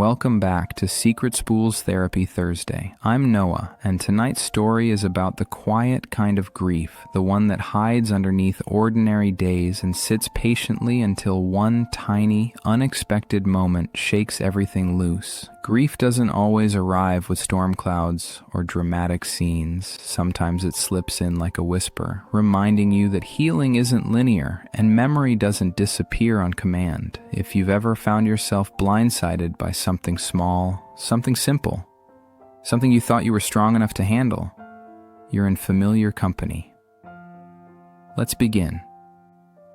Welcome back to SecretSpool's Therapy Thursday. I'm Noah, and tonight's story is about the quiet kind of grief, the one that hides underneath ordinary days and sits patiently until one tiny, unexpected moment shakes everything loose. Grief doesn't always arrive with storm clouds or dramatic scenes. Sometimes it slips in like a whisper, reminding you that healing isn't linear and memory doesn't disappear on command. If you've ever found yourself blindsided by something small, something simple, something you thought you were strong enough to handle, you're in familiar company. Let's begin.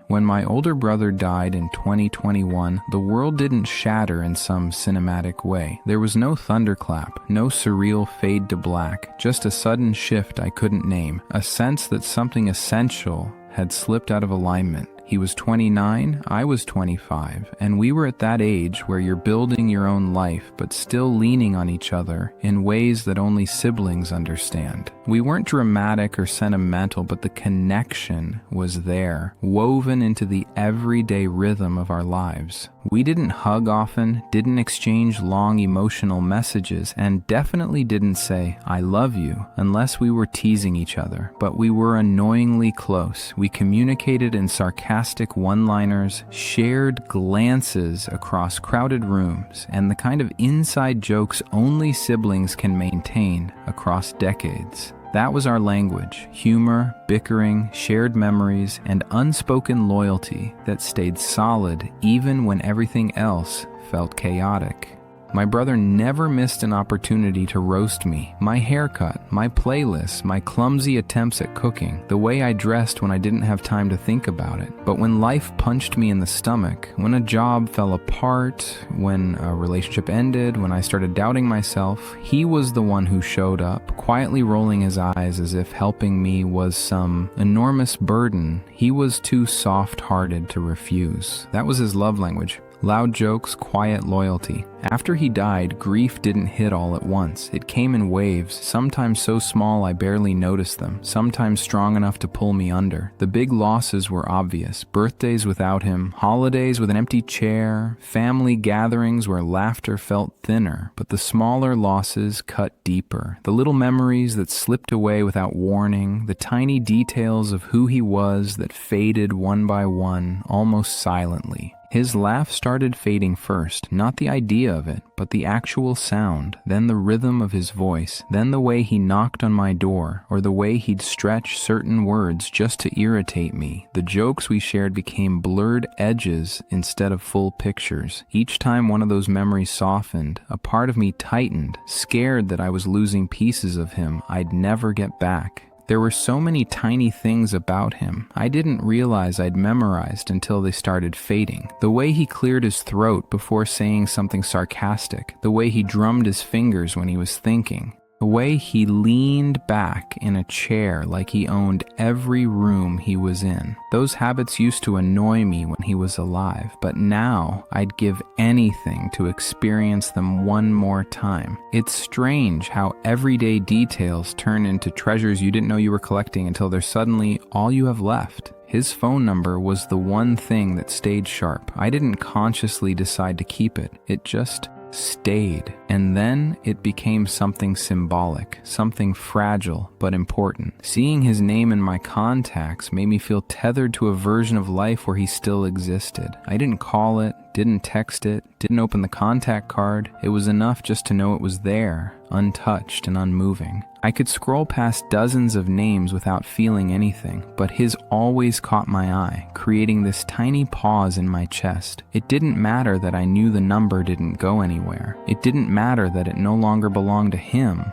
When my older brother died in 2021, the world didn't shatter in some cinematic way. There was no thunderclap, no surreal fade to black, just a sudden shift I couldn't name, a sense that something essential had slipped out of alignment. He was 29, I was 25, and we were at that age where you're building your own life but still leaning on each other in ways that only siblings understand. We weren't dramatic or sentimental, but the connection was there, woven into the everyday rhythm of our lives. We didn't hug often, didn't exchange long emotional messages, and definitely didn't say, "I love you," unless we were teasing each other. But we were annoyingly close. We communicated in sarcastic one-liners, shared glances across crowded rooms, and the kind of inside jokes only siblings can maintain across decades. That was our language: humor, bickering, shared memories, and unspoken loyalty that stayed solid even when everything else felt chaotic. My brother never missed an opportunity to roast me. My haircut, my playlists, my clumsy attempts at cooking, the way I dressed when I didn't have time to think about it. But when life punched me in the stomach, when a job fell apart, when a relationship ended, when I started doubting myself, he was the one who showed up, quietly rolling his eyes as if helping me was some enormous burden he was too soft-hearted to refuse. That was his love language. Loud jokes, quiet loyalty. After he died, grief didn't hit all at once. It came in waves, sometimes so small I barely noticed them, sometimes strong enough to pull me under. The big losses were obvious: birthdays without him, holidays with an empty chair, family gatherings where laughter felt thinner. But the smaller losses cut deeper. The little memories that slipped away without warning, the tiny details of who he was that faded one by one, almost silently. His laugh started fading first, not the idea of it, but the actual sound, then the rhythm of his voice, then the way he knocked on my door, or the way he'd stretch certain words just to irritate me. The jokes we shared became blurred edges instead of full pictures. Each time one of those memories softened, a part of me tightened, scared that I was losing pieces of him I'd never get back. There were so many tiny things about him I didn't realize I'd memorized until they started fading. The way he cleared his throat before saying something sarcastic, the way he drummed his fingers when he was thinking, the way he leaned back in a chair like he owned every room he was in. Those habits used to annoy me when he was alive, but now I'd give anything to experience them one more time. It's strange how everyday details turn into treasures you didn't know you were collecting until they're suddenly all you have left. His phone number was the one thing that stayed sharp. I didn't consciously decide to keep it. It just stayed. And then it became something symbolic, something fragile but important. Seeing his name in my contacts made me feel tethered to a version of life where he still existed. I didn't call it, didn't text it, didn't open the contact card. It was enough just to know it was there, untouched and unmoving. I could scroll past dozens of names without feeling anything, but his always caught my eye, creating this tiny pause in my chest. It didn't matter that I knew the number didn't go anywhere. It didn't matter that it no longer belonged to him.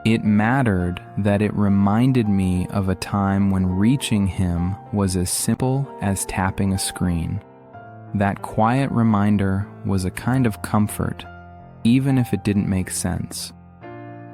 It mattered that it reminded me of a time when reaching him was as simple as tapping a screen. That quiet reminder was a kind of comfort, even if it didn't make sense.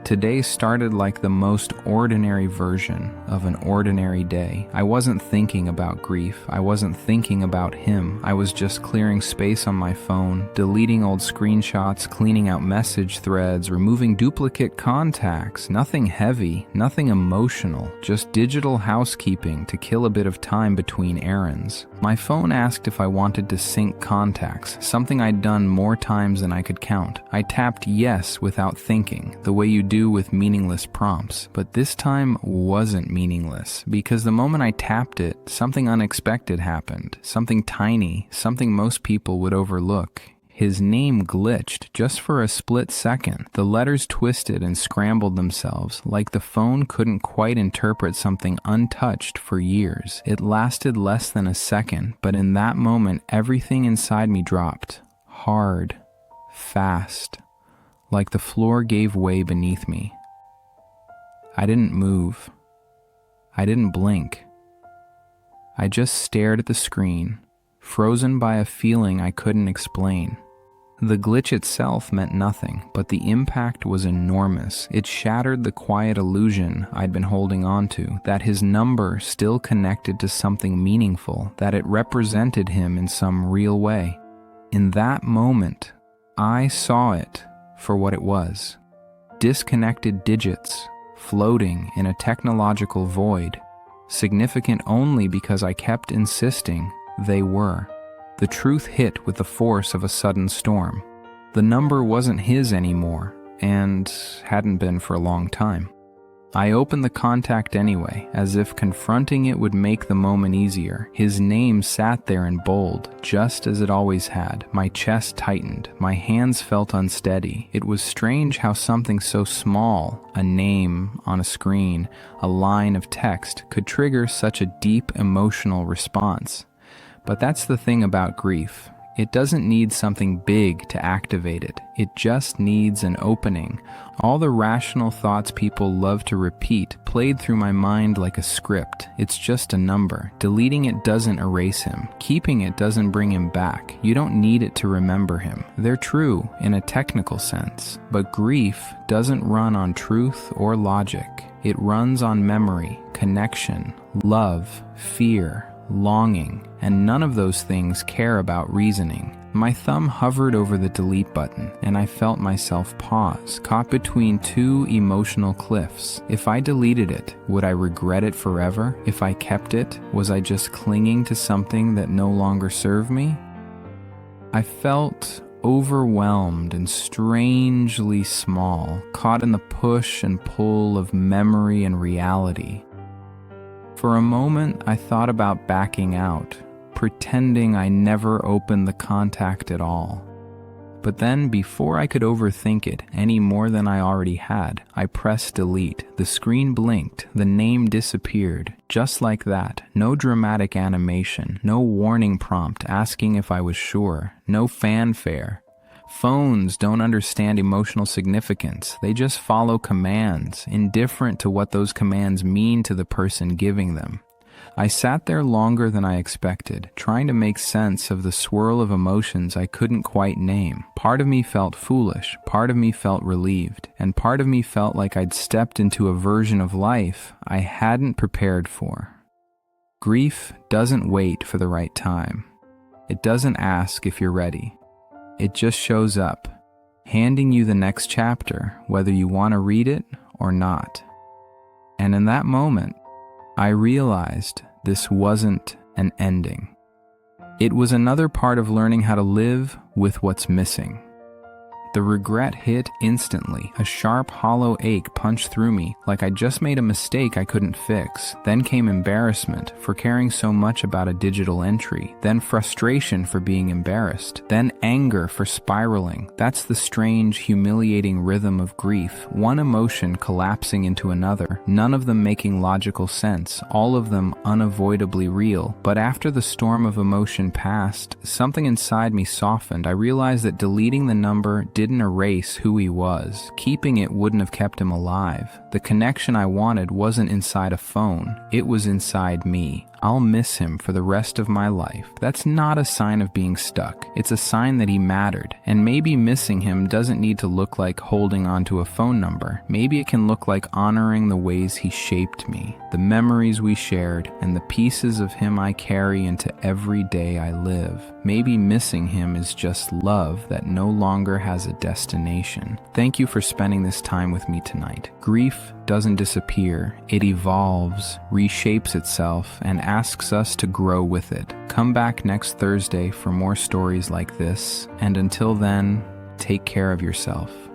Today started like the most ordinary version of an ordinary day. I wasn't thinking about grief. I wasn't thinking about him. I was just clearing space on my phone, deleting old screenshots, cleaning out message threads, removing duplicate contacts. Nothing heavy, nothing emotional, just digital housekeeping to kill a bit of time between errands. My phone asked if I wanted to sync contacts, something I'd done more times than I could count. I tapped yes without thinking, the way you do with meaningless prompts, but this time wasn't meaningless, because the moment I tapped it, something unexpected happened, something tiny, something most people would overlook. His name glitched just for a split second. The letters twisted and scrambled themselves, like the phone couldn't quite interpret something untouched for years. It lasted less than a second, but in that moment, everything inside me dropped. Hard, fast, like the floor gave way beneath me. I didn't move. I didn't blink. I just stared at the screen, frozen by a feeling I couldn't explain. The glitch itself meant nothing, but the impact was enormous. It shattered the quiet illusion I'd been holding on to, that his number still connected to something meaningful, that it represented him in some real way. In that moment, I saw it for what it was. Disconnected digits, floating in a technological void, significant only because I kept insisting they were. The truth hit with the force of a sudden storm. The number wasn't his anymore, and hadn't been for a long time. I opened the contact anyway, as if confronting it would make the moment easier. His name sat there in bold, just as it always had. My chest tightened. My hands felt unsteady. It was strange how something so small, a name on a screen, a line of text, could trigger such a deep emotional response. But that's the thing about grief. It doesn't need something big to activate it. It just needs an opening. All the rational thoughts people love to repeat played through my mind like a script. It's just a number. Deleting it doesn't erase him. Keeping it doesn't bring him back. You don't need it to remember him. They're true in a technical sense. But grief doesn't run on truth or logic. It runs on memory, connection, love, fear, longing, and none of those things care about reasoning. My thumb hovered over the delete button, and I felt myself pause, caught between two emotional cliffs. If I deleted it, would I regret it forever? If I kept it, was I just clinging to something that no longer served me? I felt overwhelmed and strangely small, caught in the push and pull of memory and reality. For a moment, I thought about backing out, pretending I never opened the contact at all. But then, before I could overthink it any more than I already had, I pressed delete. The screen blinked, the name disappeared, just like that. No dramatic animation, no warning prompt asking if I was sure, no fanfare. Phones don't understand emotional significance. They just follow commands, indifferent to what those commands mean to the person giving them. I sat there longer than I expected, trying to make sense of the swirl of emotions I couldn't quite name. Part of me felt foolish, part of me felt relieved, and part of me felt like I'd stepped into a version of life I hadn't prepared for. Grief doesn't wait for the right time. It doesn't ask if you're ready. It just shows up, handing you the next chapter, whether you want to read it or not. And in that moment, I realized this wasn't an ending. It was another part of learning how to live with what's missing. The regret hit instantly. A sharp, hollow ache punched through me, like I just made a mistake I couldn't fix. Then came embarrassment for caring so much about a digital entry. Then frustration for being embarrassed. Then anger for spiraling. That's the strange, humiliating rhythm of grief. One emotion collapsing into another, none of them making logical sense, all of them unavoidably real. But after the storm of emotion passed, something inside me softened. I realized that deleting the number didn't erase who he was. Keeping it wouldn't have kept him alive. The connection I wanted wasn't inside a phone. It was inside me. I'll miss him for the rest of my life. That's not a sign of being stuck. It's a sign that he mattered. And maybe missing him doesn't need to look like holding onto a phone number. Maybe it can look like honoring the ways he shaped me, the memories we shared, and the pieces of him I carry into every day I live. Maybe missing him is just love that no longer has a destination. Thank you for spending this time with me tonight. Grief doesn't disappear. It evolves, reshapes itself, and asks us to grow with it. Come back next Thursday for more stories like this, and until then, take care of yourself.